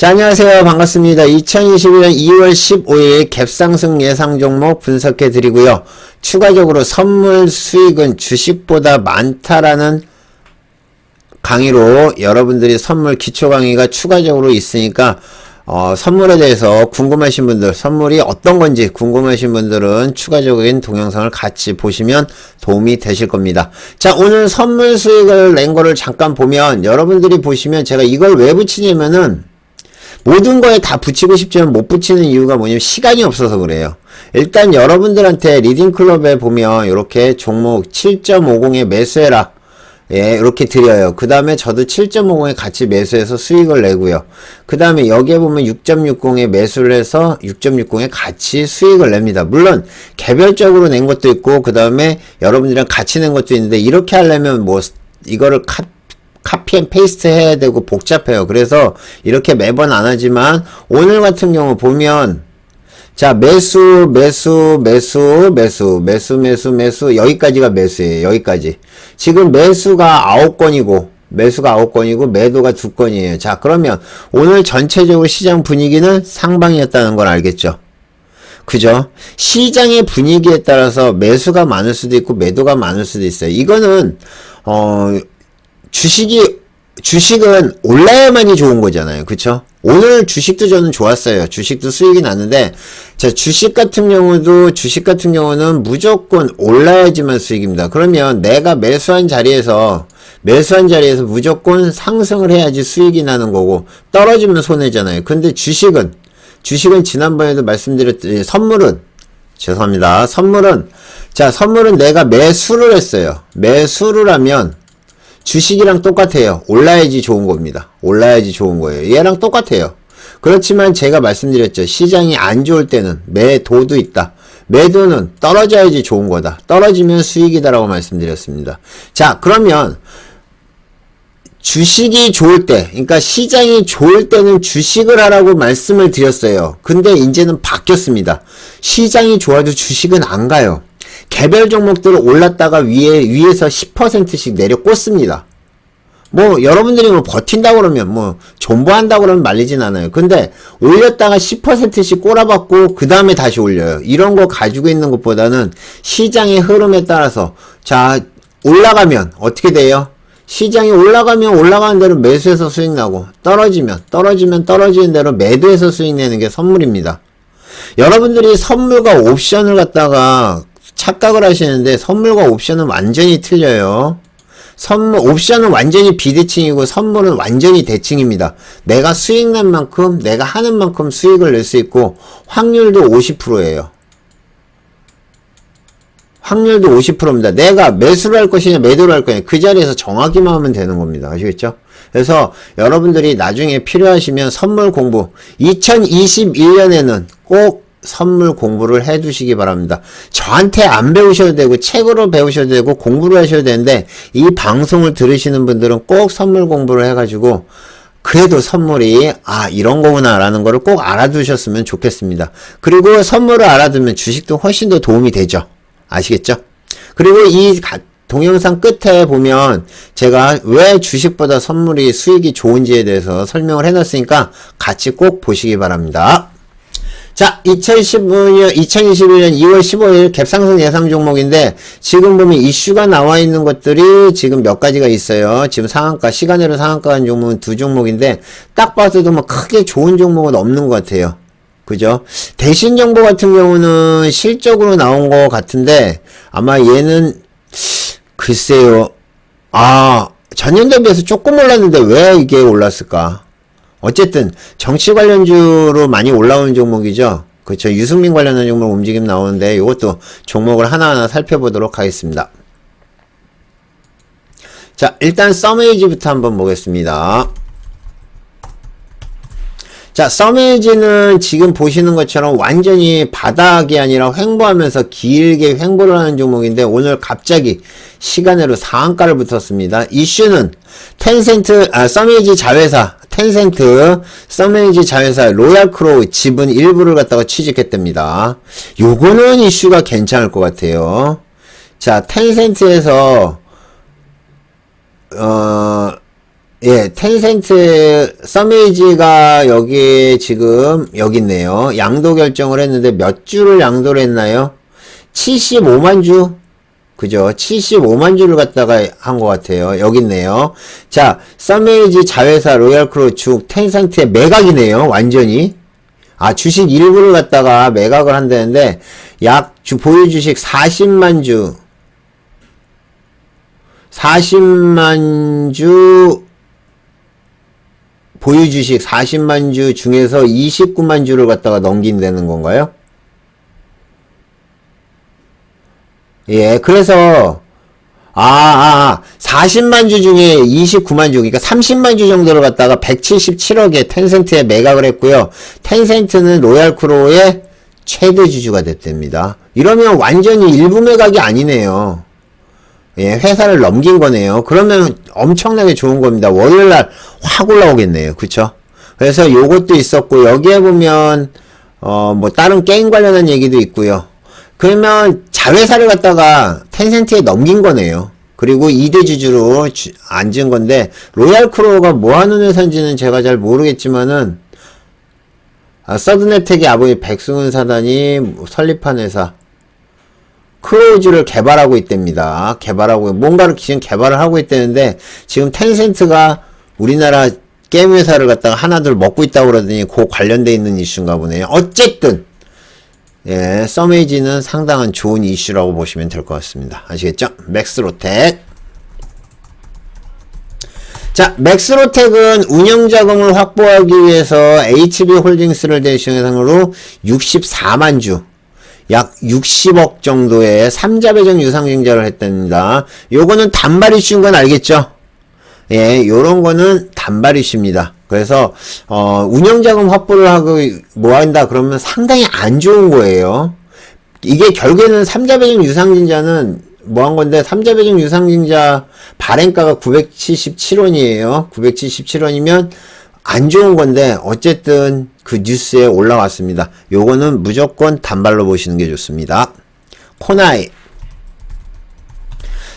자, 안녕하세요. 반갑습니다. 2021년 2월 15일 갭상승 예상 종목 분석해 드리고요. 추가적으로 선물 수익은 주식보다 많다라는 강의로 여러분들이 선물 기초 강의가 추가적으로 있으니까 선물에 대해서 궁금하신 분들, 선물이 어떤 건지 궁금하신 분들은 추가적인 동영상을 같이 보시면 도움이 되실 겁니다. 자, 오늘 선물 수익을 낸 거를 잠깐 보면 여러분들이 보시면 제가 이걸 왜 붙이냐면은 모든 거에 다 붙이고 싶지만 못 붙이는 이유가 뭐냐면 시간이 없어서 그래요. 일단 여러분들한테 리딩클럽에 보면 이렇게 종목 7.50에 매수해라. 예, 이렇게 드려요. 그 다음에 저도 7.50에 같이 매수해서 수익을 내고요. 그 다음에 여기에 보면 6.60에 매수를 해서 6.60에 같이 수익을 냅니다. 물론 개별적으로 낸 것도 있고 그 다음에 여러분들이랑 같이 낸 것도 있는데 이렇게 하려면 뭐 이거를 카피 앤 페이스트 해야 되고 복잡해요. 그래서 이렇게 매번 안 하지만 오늘 같은 경우 보면 자, 매수 여기까지가 매수예요. 여기까지. 지금 매수가 9건이고 매도가 2건이에요. 자, 그러면 오늘 전체적으로 시장 분위기는 상방이었다는 걸 알겠죠? 그죠? 시장의 분위기에 따라서 매수가 많을 수도 있고 매도가 많을 수도 있어요. 이거는 주식은 올라야만이 좋은 거잖아요. 그쵸? 오늘 주식도 저는 좋았어요. 주식도 수익이 났는데, 자, 주식 같은 경우는 무조건 올라야지만 수익입니다. 그러면 내가 매수한 자리에서 무조건 상승을 해야지 수익이 나는 거고, 떨어지면 손해잖아요. 근데 주식은 지난번에도 말씀드렸듯이, 선물은 내가 매수를 했어요. 매수를 하면, 주식이랑 똑같아요. 올라야지 좋은 겁니다. 올라야지 좋은 거예요. 얘랑 똑같아요. 그렇지만 제가 말씀드렸죠. 시장이 안 좋을 때는 매도도 있다. 매도는 떨어져야지 좋은 거다. 떨어지면 수익이다라고 말씀드렸습니다. 자, 그러면 주식이 좋을 때, 그러니까 시장이 좋을 때는 주식을 하라고 말씀을 드렸어요. 근데 이제는 바뀌었습니다. 시장이 좋아도 주식은 안 가요. 개별 종목들은 올랐다가 위에서 10%씩 내려 꽂습니다. 뭐, 여러분들이 뭐 버틴다고 그러면, 뭐, 존버한다고 그러면 말리진 않아요. 근데, 올렸다가 10%씩 꼬라박고, 그 다음에 다시 올려요. 이런 거 가지고 있는 것보다는 시장의 흐름에 따라서, 자, 올라가면, 어떻게 돼요? 시장이 올라가면 올라가는 대로 매수해서 수익 나고, 떨어지면 떨어지는 대로 매도해서 수익 내는 게 선물입니다. 여러분들이 선물과 옵션을 갖다가, 착각을 하시는데 선물과 옵션은 완전히 틀려요. 옵션은 완전히 비대칭이고 선물은 완전히 대칭입니다. 내가 수익 난 만큼 내가 하는 만큼 수익을 낼 수 있고 확률도 50%예요. 확률도 50%입니다. 내가 매수를 할 것이냐 매도를 할 거냐 그 자리에서 정하기만 하면 되는 겁니다. 아시겠죠? 그래서 여러분들이 나중에 필요하시면 선물 공부 2021년에는 꼭 선물 공부를 해 두시기 바랍니다. 저한테 안 배우셔도 되고 책으로 배우셔도 되고 공부를 하셔도 되는데 이 방송을 들으시는 분들은 꼭 선물 공부를 해가지고 그래도 선물이 이런 거구나 라는 거를 꼭 알아두셨으면 좋겠습니다. 그리고 선물을 알아두면 주식도 훨씬 더 도움이 되죠. 아시겠죠? 그리고 이 동영상 끝에 보면 제가 왜 주식보다 선물이 수익이 좋은지에 대해서 설명을 해놨으니까 같이 꼭 보시기 바랍니다. 자, 2021년 2월 15일 갭상승 예상 종목인데 지금 보면 이슈가 나와 있는 것들이 지금 몇 가지가 있어요. 지금 상한가, 시간으로 상한가한 종목은 2종목인데 딱 봐서도 뭐 크게 좋은 종목은 없는 것 같아요. 그죠? 대신 정보 같은 경우는 실적으로 나온 것 같은데 아마 얘는 글쎄요. 전년 대비해서 조금 올랐는데 왜 이게 올랐을까? 어쨌든 정치 관련주로 많이 올라오는 종목이죠. 그렇죠. 유승민 관련한 종목 움직임 나오는데 이것도 종목을 하나하나 살펴보도록 하겠습니다. 자, 일단 서메이지부터 한번 보겠습니다. 자, 서메이지는 지금 보시는 것처럼 완전히 바닥이 아니라 횡보하면서 길게 횡보를 하는 종목인데 오늘 갑자기 시간으로 상한가를 붙었습니다. 이슈는 서메이지 자회사 텐센트, 서메이지 자회사 로얄크로우 지분 일부를 갖다가 취직했답니다. 요거는 이슈가 괜찮을 것 같아요. 자, 텐센트에서 예, 텐센트, 서메이지가 여기 지금, 여기 있네요. 양도 결정을 했는데 몇 주를 양도를 했나요? 75만 주? 그죠? 75만 주를 갖다가 한 것 같아요. 여기 있네요. 자, 서메이지 자회사 로얄크루 주 텐센트의 매각이네요. 완전히. 아, 주식 일부를 갖다가 매각을 한다는데, 보유 주식 40만 주, 40만 주, 보유 주식 40만 주 중에서 29만 주를 갖다가 넘긴다는 건가요? 예, 그래서, 40만 주 중에 29만 주, 그러니까 30만 주 정도를 갖다가 177억에 텐센트에 매각을 했고요. 텐센트는 로얄크루의 최대 주주가 됐답니다. 이러면 완전히 일부 매각이 아니네요. 예, 회사를 넘긴 거네요. 그러면 엄청나게 좋은 겁니다. 월요일날 확 올라오겠네요. 그쵸? 그래서 요것도 있었고, 여기에 보면, 뭐, 다른 게임 관련한 얘기도 있고요. 그러면 자회사를 갖다가 텐센트에 넘긴 거네요. 그리고 2대 주주로 앉은 건데, 로얄크루가 뭐 하는 회사인지는 제가 잘 모르겠지만은, 서든혜택의 아버지 백승훈 사단이 설립한 회사, 크루즈를 개발하고 있답니다. 뭔가를 지금 개발을 하고 있다는데, 지금 텐센트가 우리나라 게임 회사를 갖다가 하나둘 먹고 있다고 그러더니, 그 관련돼 있는 이슈인가 보네요. 어쨌든, 예, 서메이지는 상당한 좋은 이슈라고 보시면 될 것 같습니다. 아시겠죠? 맥스로텍. 자, 맥스로텍은 운영자금을 확보하기 위해서 HB홀딩스를 대상으로 64만 주, 약 60억 정도의 3자 배정 유상증자를 했답니다. 요거는 단발 이슈인 건 알겠죠? 예, 요런 거는 단발 이슈입니다. 그래서, 운영자금 확보를 하고 뭐 한다 그러면 상당히 안 좋은 거예요. 이게 결국에는 3자 배정 유상증자는 뭐 한 건데, 3자 배정 유상증자 발행가가 977원이에요. 977원이면 안 좋은 건데, 어쨌든 그 뉴스에 올라왔습니다. 요거는 무조건 단발로 보시는 게 좋습니다. 코나이.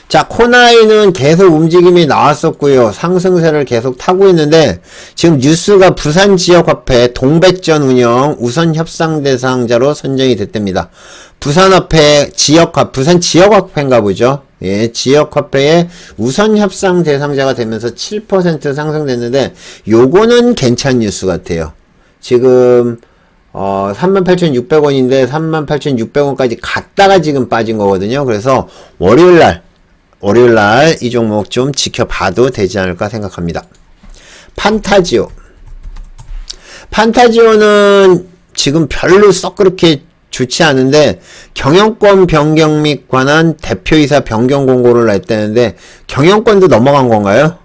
자, 코나이는 계속 움직임이 나왔었고요. 상승세를 계속 타고 있는데, 지금 뉴스가 부산지역화폐 동백전 운영 우선 협상 대상자로 선정이 됐답니다. 부산 지역화폐인가 보죠. 예, 지역화폐의 우선 협상 대상자가 되면서 7% 상승됐는데, 요거는 괜찮은 뉴스 같아요. 지금 38,600원인데 38,600원까지 갔다가 지금 빠진 거거든요. 그래서 월요일날 이 종목 좀 지켜봐도 되지 않을까 생각합니다. 판타지오는 지금 별로 썩 그렇게 좋지 않은데, 경영권 변경 및 관한 대표이사 변경 공고를 냈다는데, 경영권도 넘어간 건가요?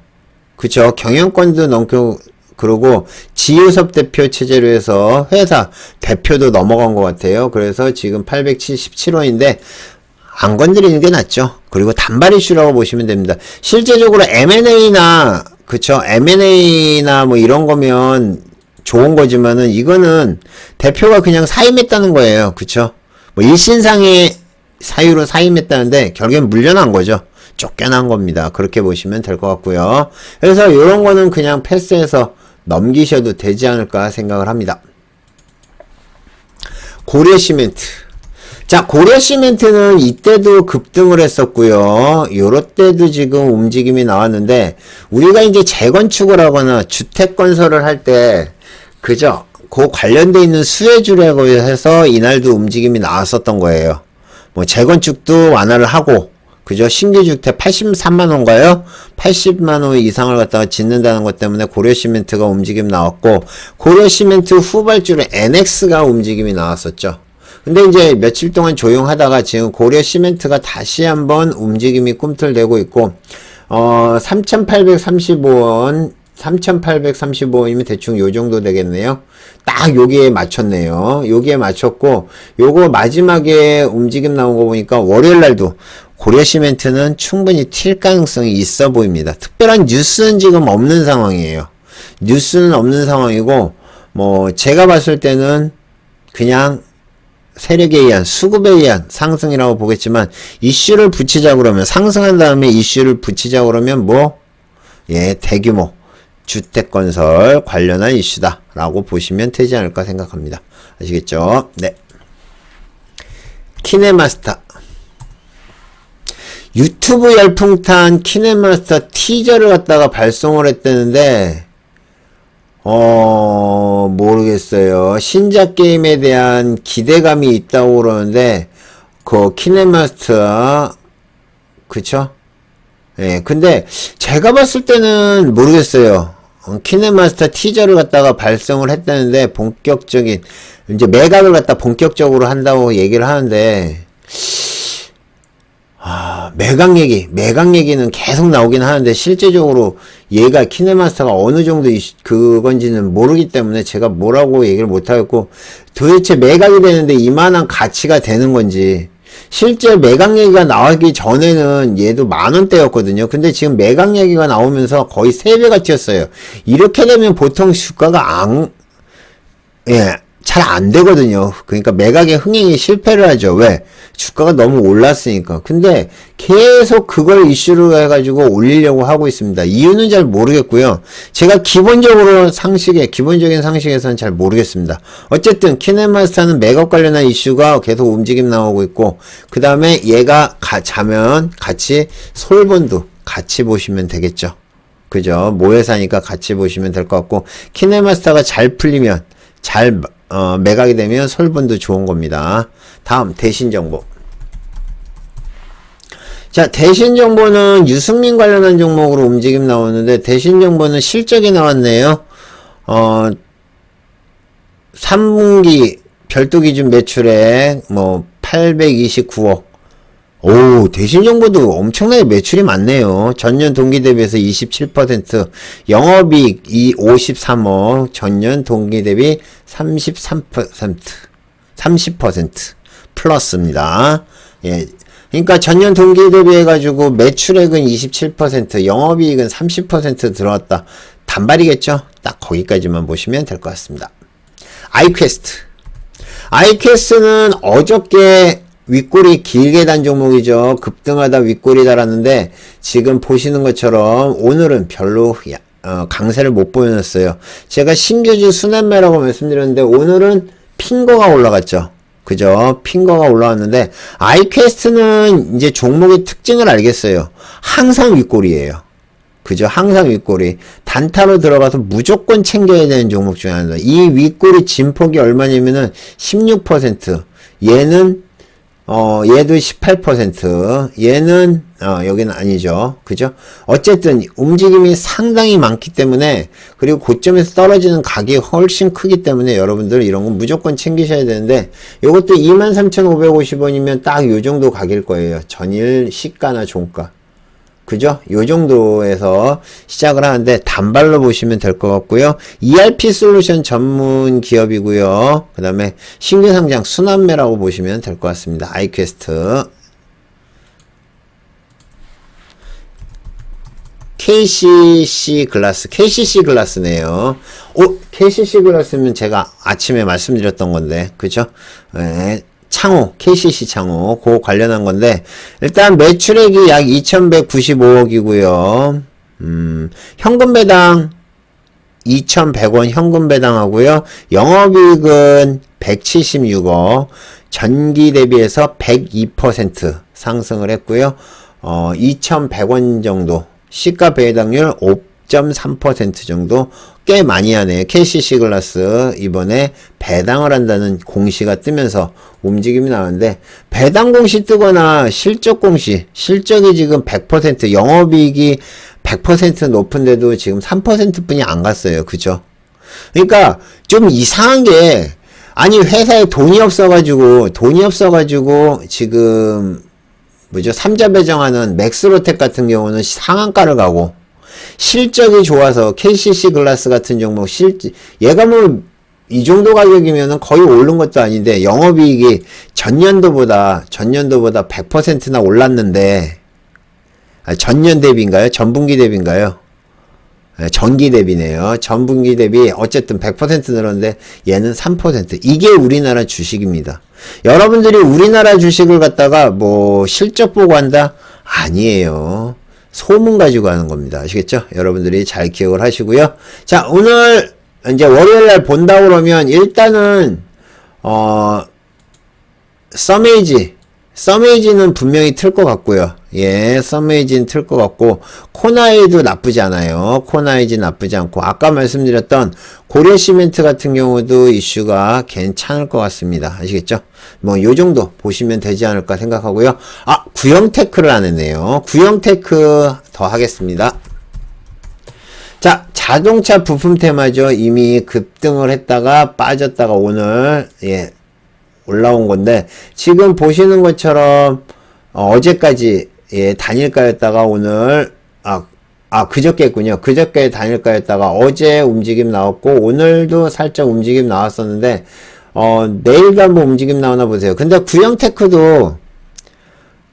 그쵸. 경영권도 넘고, 그러고 지효섭 대표 체제로 해서 회사 대표도 넘어간 것 같아요. 그래서 지금 877원인데 안 건드리는 게 낫죠. 그리고 단발 이슈라고 보시면 됩니다. 실제적으로 M&A나 그쵸, M&A나 뭐 이런 거면 좋은 거지만은, 이거는 대표가 그냥 사임했다는 거예요. 그쵸? 뭐 일신상의 사유로 사임했다는데 결국엔 물려난 거죠. 쫓겨난 겁니다. 그렇게 보시면 될 것 같고요. 그래서 이런 거는 그냥 패스해서 넘기셔도 되지 않을까 생각을 합니다. 고려시멘트. 자, 고려시멘트는 이때도 급등을 했었고요. 요럴 때도 지금 움직임이 나왔는데, 우리가 이제 재건축을 하거나 주택 건설을 할 때, 그죠? 그 관련돼 있는 수혜주라고 해서 이날도 움직임이 나왔었던 거예요. 뭐 재건축도 완화를 하고, 그죠? 신규 주택 83만원가요? 80만원 이상을 갖다가 짓는다는 것 때문에 고려시멘트가 움직임 나왔고, 고려시멘트 후발주로 NX가 움직임이 나왔었죠. 근데 이제 며칠 동안 조용하다가 지금 고려시멘트가 다시 한번 움직임이 꿈틀대고 있고, 3,835원이면 대충 요 정도 되겠네요. 딱 여기에 맞췄네요. 여기에 맞췄고, 요거 마지막에 움직임 나온 거 보니까 월요일날도 고려시멘트는 충분히 튈 가능성이 있어 보입니다. 특별한 뉴스는 지금 없는 상황이에요. 뉴스는 없는 상황이고, 뭐 제가 봤을 때는 그냥 세력에 의한, 수급에 의한 상승이라고 보겠지만, 이슈를 붙이자 그러면, 상승한 다음에 이슈를 붙이자 그러면 뭐, 예, 대규모 주택건설 관련한 이슈다 라고 보시면 되지 않을까 생각합니다. 아시겠죠? 네. 키네마스터 유튜브 열풍탄 키네마스터 티저를 갖다가 발송을 했다는데 모르겠어요. 신작 게임에 대한 기대감이 있다고 그러는데 그 키네마스터 그쵸? 예, 근데 제가 봤을 때는 모르겠어요. 키네마스터 티저를 갖다가 발송을 했다는데 본격적인 이제 매각을 갖다 본격적으로 한다고 얘기를 하는데 매각 얘기는 계속 나오긴 하는데 실제적으로 얘가 키네마스터가 어느 정도 그건지는 모르기 때문에 제가 뭐라고 얘기를 못하겠고 도대체 매각이 되는데 이만한 가치가 되는 건지 실제 매각 얘기가 나오기 전에는 얘도 10,000원대였거든요. 근데 지금 매각 얘기가 나오면서 거의 3배가 튀었어요. 이렇게 되면 보통 주가가 잘 안 되거든요. 그러니까 매각의 흥행이 실패를 하죠. 왜? 주가가 너무 올랐으니까. 근데 계속 그걸 이슈로 해가지고 올리려고 하고 있습니다. 이유는 잘 모르겠고요. 제가 기본적인 상식에서는 잘 모르겠습니다. 어쨌든 키네마스터는 매각 관련한 이슈가 계속 움직임 나오고 있고 그 다음에 얘가 자면 같이 솔본도 같이 보시면 되겠죠. 그죠? 모회사니까 같이 보시면 될 것 같고 키네마스터가 잘 풀리면 매각이 되면 솔본도 좋은 겁니다. 다음 대신정보. 자, 대신정보는 유승민 관련한 종목으로 움직임 나오는데 대신정보는 실적이 나왔네요. 3분기 별도 기준 매출액 829억. 오, 대신정보도 엄청나게 매출이 많네요. 전년 동기 대비해서 27%, 영업이익 53억, 전년 동기 대비 30% 플러스입니다. 예. 그러니까 전년 동기 대비해가지고 매출액은 27%, 영업이익은 30% 들어왔다. 단발이겠죠? 딱 거기까지만 보시면 될 것 같습니다. 아이퀘스트는 어저께 윗골이 길게 단 종목이죠. 급등하다 윗골이 달았는데 지금 보시는 것처럼 오늘은 별로 강세를 못 보여놨어요. 제가 신규주 순환매라고 말씀드렸는데 오늘은 핑거가 올라갔죠. 그죠? 핑거가 올라왔는데 아이퀘스트는 이제 종목의 특징을 알겠어요. 항상 윗골이에요. 그죠? 항상 윗골이 단타로 들어가서 무조건 챙겨야 되는 종목 중에 하나다. 이 윗골이 진폭이 얼마냐면은 16%. 얘도 18%, 얘는, 여기는 아니죠. 그죠? 어쨌든, 움직임이 상당히 많기 때문에, 그리고 고점에서 떨어지는 가격이 훨씬 크기 때문에 여러분들 이런 건 무조건 챙기셔야 되는데, 요것도 23,550원이면 딱 요 정도 가격일 거예요. 전일 시가나 종가. 그죠? 요 정도에서 시작을 하는데 단발로 보시면 될 것 같고요. ERP 솔루션 전문 기업이고요. 그 다음에 신규 상장 순환매라고 보시면 될 것 같습니다. 아이퀘스트. KCC 글라스네요. KCC 글라스면 제가 아침에 말씀드렸던 건데, 그죠? 네. KCC 창호, 그거 관련한 건데, 일단 매출액이 약 2,195억이고요. 현금 배당 2,100원 현금 배당하고요. 영업이익은 176억, 전기 대비해서 102% 상승을 했고요. 2,100원 정도, 시가 배당률 5.3% 정도, 꽤 많이 하네요. KCC 글라스 이번에 배당을 한다는 공시가 뜨면서 움직임이 나오는데 배당 공시 뜨거나 실적이 지금 100%, 영업이익이 100% 높은데도 지금 3% 뿐이 안 갔어요. 그죠? 그러니까 좀 이상한 게 아니 회사에 돈이 없어가지고 지금 삼자 배정하는 맥스로텍 같은 경우는 상한가를 가고 실적이 좋아서 KCC 글라스 같은 종목 얘가 이 정도 가격이면은 거의 오른 것도 아닌데 영업이익이 전년도보다 100%나 올랐는데 전년 대비인가요? 전분기 대비인가요? 전기 대비네요. 전분기 대비 어쨌든 100% 늘었는데 얘는 3%. 이게 우리나라 주식입니다. 여러분들이 우리나라 주식을 갖다가 실적 보고 한다? 아니에요. 소문 가지고 하는 겁니다. 아시겠죠? 여러분들이 잘 기억을 하시고요. 자, 오늘 이제 월요일날 본다 그러면 일단은 서메이지는 분명히 틀 것 같고요. 예, 서메이지는 틀 것 같고, 코나이도 나쁘지 않아요. 코나이지 나쁘지 않고, 아까 말씀드렸던 고려시멘트 같은 경우도 이슈가 괜찮을 것 같습니다. 아시겠죠? 뭐, 요 정도 보시면 되지 않을까 생각하고요. 아, 구형테크를 안 했네요. 구형테크 더 하겠습니다. 자, 자동차 부품 테마죠. 이미 급등을 했다가 빠졌다가 오늘, 예, 올라온 건데, 지금 보시는 것처럼 어제까지 예, 단일가였다가 오늘 그저께군요. 그저께 단일가였다가 어제 움직임 나왔고 오늘도 살짝 움직임 나왔었는데 내일도 한번 움직임 나오나 보세요. 근데 구형테크도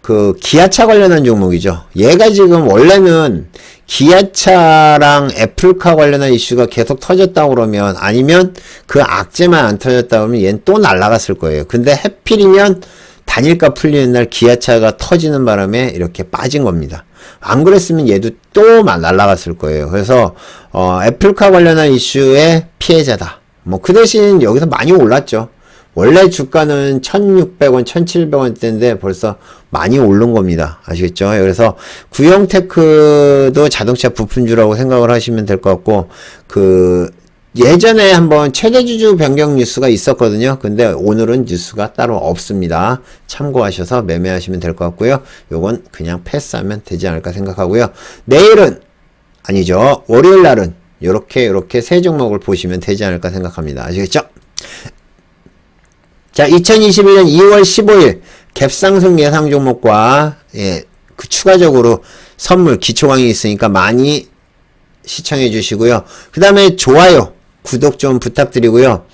그 기아차 관련한 종목이죠. 얘가 지금 원래는 기아차랑 애플카 관련한 이슈가 계속 터졌다 그러면, 아니면 그 악재만 안 터졌다 그러면 얘는 또 날아갔을 거예요. 근데 해필이면 단일가 풀리는 날 기아차가 터지는 바람에 이렇게 빠진 겁니다. 안 그랬으면 얘도 또 날아갔을 거예요. 그래서 애플카 관련한 이슈의 피해자다. 뭐 그 대신 여기서 많이 올랐죠. 원래 주가는 1,600원, 1,700원대인데 벌써 많이 오른 겁니다. 아시겠죠? 그래서 구형테크도 자동차 부품주라고 생각을 하시면 될 것 같고, 예전에 한번 최대주주 변경 뉴스가 있었거든요. 근데 오늘은 뉴스가 따로 없습니다. 참고하셔서 매매하시면 될 것 같고요. 요건 그냥 패스하면 되지 않을까 생각하고요. 내일은, 아니죠. 월요일 날은 요렇게 세 종목을 보시면 되지 않을까 생각합니다. 아시겠죠? 자, 2021년 2월 15일 갭상승 예상 종목과 추가적으로 선물 기초 강의 있으니까 많이 시청해 주시고요. 그 다음에 좋아요, 구독 좀 부탁드리고요.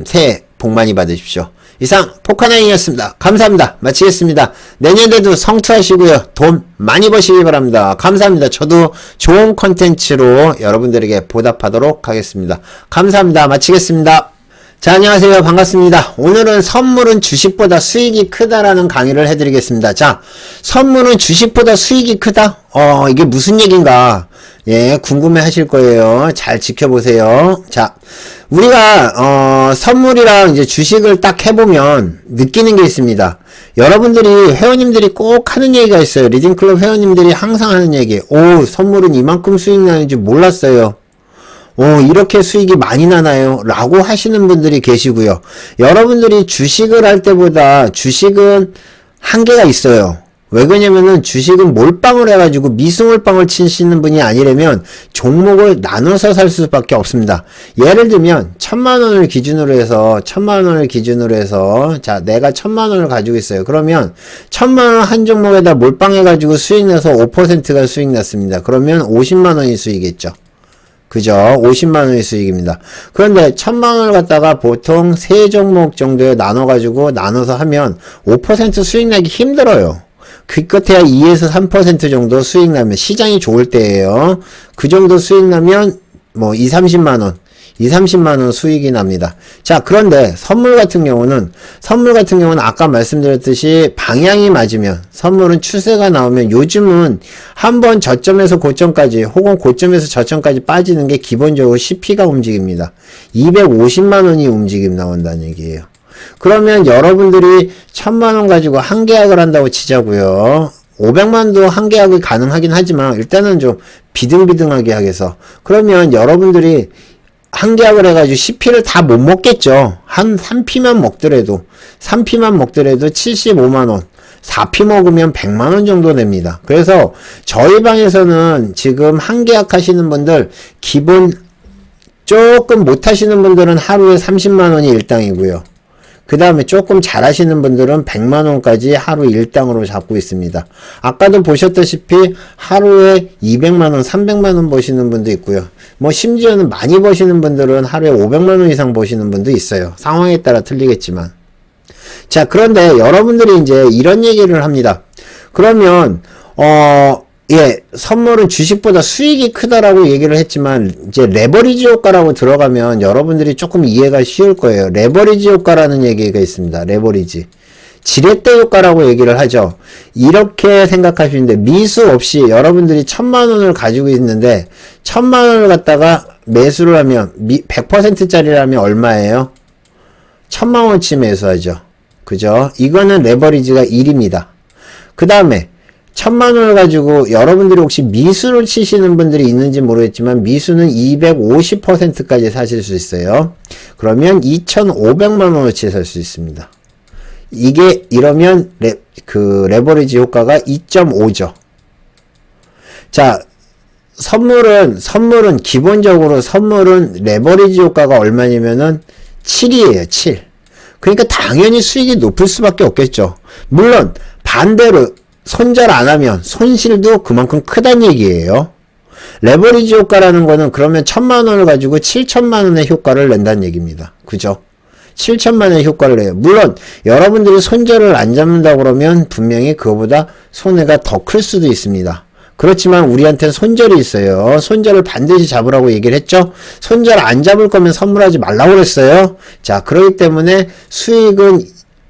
새해 복 많이 받으십시오. 이상 포카나인이었습니다. 감사합니다. 마치겠습니다. 내년에도 성투하시고요. 돈 많이 버시기 바랍니다. 감사합니다. 저도 좋은 컨텐츠로 여러분들에게 보답하도록 하겠습니다. 감사합니다. 마치겠습니다. 자, 안녕하세요. 반갑습니다. 오늘은 선물은 주식보다 수익이 크다라는 강의를 해드리겠습니다. 자, 선물은 주식보다 수익이 크다? 이게 무슨 얘기인가? 예, 궁금해 하실 거예요. 잘 지켜보세요. 자, 우리가, 선물이랑 이제 주식을 딱 해보면 느끼는 게 있습니다. 여러분들이, 회원님들이 꼭 하는 얘기가 있어요. 리딩클럽 회원님들이 항상 하는 얘기. 선물은 이만큼 수익 나는 줄 몰랐어요. 이렇게 수익이 많이 나나요? 라고 하시는 분들이 계시고요. 여러분들이 주식을 할 때보다 주식은 한계가 있어요. 왜 그러냐면은 주식은 몰빵을 해가지고 미스몰빵을 치시는 분이 아니라면 종목을 나눠서 살 수밖에 없습니다. 예를 들면 1,000만원을 기준으로 해서 자, 내가 1,000만원을 가지고 있어요. 그러면 1,000만원 한 종목에다 몰빵해가지고 수익 내서 5%가 수익 났습니다. 그러면 50만원이 수익이겠죠. 그죠? 50만원의 수익입니다. 그런데 1,000만원을 갖다가 보통 3종목 정도에 나눠서 하면 5% 수익 나기 힘들어요. 기껏해야 2에서 3% 정도 수익 나면, 시장이 좋을 때예요. 그 정도 수익 나면 뭐 30만원 수익이 납니다. 자, 그런데 선물 같은 경우는 아까 말씀드렸듯이 방향이 맞으면, 선물은 추세가 나오면, 요즘은 한번 저점에서 고점까지 혹은 고점에서 저점까지 빠지는 게 기본적으로 CP가 움직입니다. 250만원이 움직임 나온다는 얘기예요. 그러면 여러분들이 1,000만원 가지고 한 계약을 한다고 치자고요. 500만도 한 계약이 가능하긴 하지만 일단은 좀 비등비등하게 하겠어. 그러면 여러분들이 한 계약을 해가지고 CP를 다 못 먹겠죠. 한 3피만 먹더라도 75만원, 4피 먹으면 100만원 정도 됩니다. 그래서 저희 방에서는 지금 한 계약 하시는 분들, 기본 조금 못 하시는 분들은 하루에 30만원이 일당이고요. 그 다음에 조금 잘하시는 분들은 100만원까지 하루 일당으로 잡고 있습니다. 아까도 보셨다시피 하루에 200만원, 300만원 버시는 분도 있고요. 뭐 심지어는 많이 버시는 분들은 하루에 500만원 이상 버시는 분도 있어요. 상황에 따라 틀리겠지만. 자, 그런데 여러분들이 이제 이런 얘기를 합니다. 그러면 선물은 주식보다 수익이 크다라고 얘기를 했지만, 이제 레버리지 효과라고 들어가면 여러분들이 조금 이해가 쉬울 거예요. 레버리지 효과라는 얘기가 있습니다. 레버리지. 지렛대 효과라고 얘기를 하죠. 이렇게 생각하시는데 미수 없이 여러분들이 1000만원을 가지고 있는데 1000만원을 갖다가 매수를 하면 100%짜리라면 얼마예요? 1000만원치 매수하죠. 그죠? 이거는 레버리지가 1입니다. 그 다음에 1000만원을 가지고 여러분들이 혹시 미수를 치시는 분들이 있는지 모르겠지만 미수는 250%까지 사실 수 있어요. 그러면 2500만원어치 살 수 있습니다. 이게 이러면 레버리지 효과가 2.5죠. 자, 선물은 기본적으로 선물은 레버리지 효과가 얼마냐면은 7이에요. 7. 그러니까 당연히 수익이 높을 수밖에 없겠죠. 물론 반대로 손절 안 하면 손실도 그만큼 크다는 얘기예요. 레버리지 효과라는 거는 그러면 1000만원을 가지고 7000만원의 효과를 낸다는 얘기입니다. 그죠? 7000만원의 효과를 내요. 물론 여러분들이 손절을 안 잡는다 그러면 분명히 그거보다 손해가 더 클 수도 있습니다. 그렇지만 우리한테는 손절이 있어요. 손절을 반드시 잡으라고 얘기를 했죠. 손절 안 잡을 거면 선물하지 말라고 그랬어요. 자, 그렇기 때문에 수익은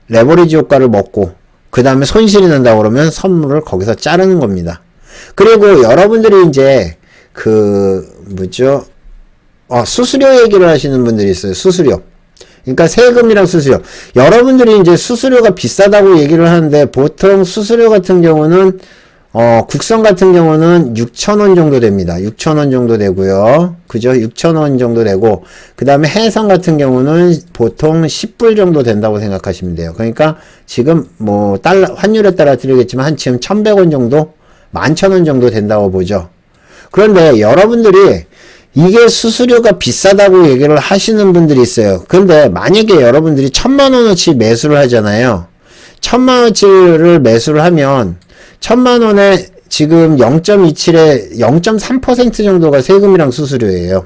레버리지 효과를 먹고 그 다음에 손실이 난다 그러면 선물을 거기서 자르는 겁니다. 그리고 여러분들이 이제 수수료 얘기를 하시는 분들이 있어요. 수수료. 그러니까 세금이랑 수수료. 여러분들이 이제 수수료가 비싸다고 얘기를 하는데 보통 수수료 같은 경우는 국선 같은 경우는 6,000원 정도 됩니다. 6,000원 정도 되고요. 그죠? 6,000원 정도 되고, 그 다음에 해상 같은 경우는 보통 10불 정도 된다고 생각하시면 돼요. 그러니까 지금 환율에 따라 틀리겠지만 한 지금 1,100원 정도? 11,000원 정도 된다고 보죠. 그런데 여러분들이 이게 수수료가 비싸다고 얘기를 하시는 분들이 있어요. 근데 만약에 여러분들이 1000만원어치 매수를 하잖아요. 1000만원어치를 매수를 하면 1000만원에 지금 0.27에 0.3% 정도가 세금이랑 수수료예요.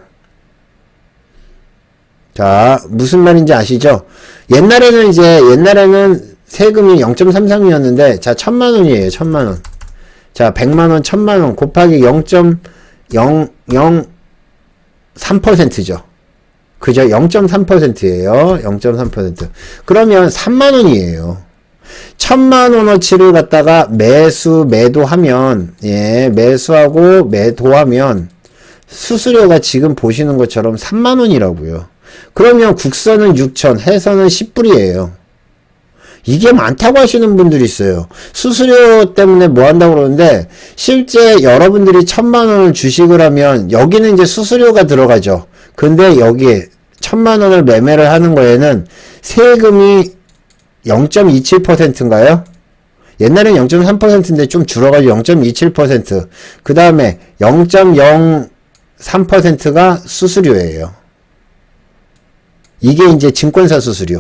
자, 무슨 말인지 아시죠? 옛날에는 세금이 0.33이었는데, 자, 1000만원이에요, 1000만원. 자, 100만원, 1000만원 곱하기 0.003%죠. 그죠? 0.3%예요. 0.3%. 그러면 3만원이에요. 1000만원어치를 갖다가 매도하면, 매수하고 매도하면, 수수료가 지금 보시는 것처럼 3만원이라고요. 그러면 국선은 6,000, 해선은 10불이에요. 이게 많다고 하시는 분들이 있어요. 수수료 때문에 뭐 한다고 그러는데, 실제 여러분들이 1000만원을 주식을 하면, 여기는 이제 수수료가 들어가죠. 근데 여기에 1000만원을 매매를 하는 거에는 세금이 0.27%인가요? 옛날엔 0.3%인데 좀 줄어가지고 0.27%. 그 다음에 0.03%가 수수료예요. 이게 이제 증권사 수수료.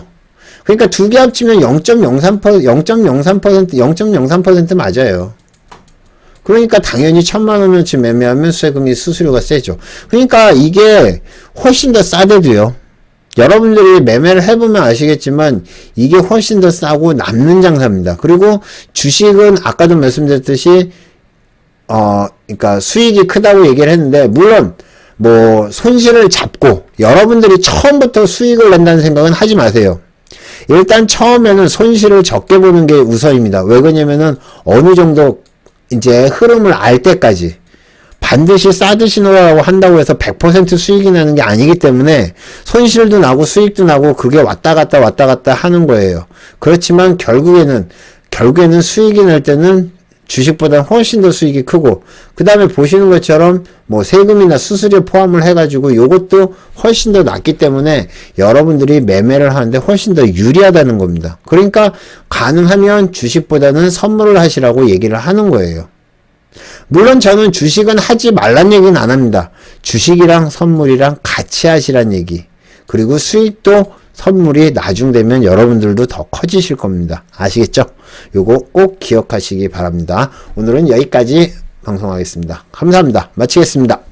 그러니까 두 개 합치면 0.03% 맞아요. 그러니까 당연히 1000만원어치 매매하면 수수료가 세죠. 그러니까 이게 훨씬 더 싸대도요. 여러분들이 매매를 해보면 아시겠지만 이게 훨씬 더 싸고 남는 장사입니다. 그리고 주식은 아까도 말씀드렸듯이 그러니까 수익이 크다고 얘기를 했는데 물론 손실을 잡고 여러분들이 처음부터 수익을 낸다는 생각은 하지 마세요. 일단 처음에는 손실을 적게 보는 게 우선입니다. 왜 그러냐면은 어느 정도 이제 흐름을 알 때까지 반드시 싸듯이 놀아라고 한다고 해서 100% 수익이 나는 게 아니기 때문에 손실도 나고 수익도 나고 그게 왔다 갔다 하는 거예요. 그렇지만 결국에는 수익이 날 때는 주식보다 훨씬 더 수익이 크고 그 다음에 보시는 것처럼 세금이나 수수료 포함을 해가지고 요것도 훨씬 더 낮기 때문에 여러분들이 매매를 하는데 훨씬 더 유리하다는 겁니다. 그러니까 가능하면 주식보다는 선물을 하시라고 얘기를 하는 거예요. 물론 저는 주식은 하지 말란 얘기는 안 합니다. 주식이랑 선물이랑 같이 하시란 얘기. 그리고 수익도 선물이 나중 되면 여러분들도 더 커지실 겁니다. 아시겠죠? 요거 꼭 기억하시기 바랍니다. 오늘은 여기까지 방송하겠습니다. 감사합니다. 마치겠습니다.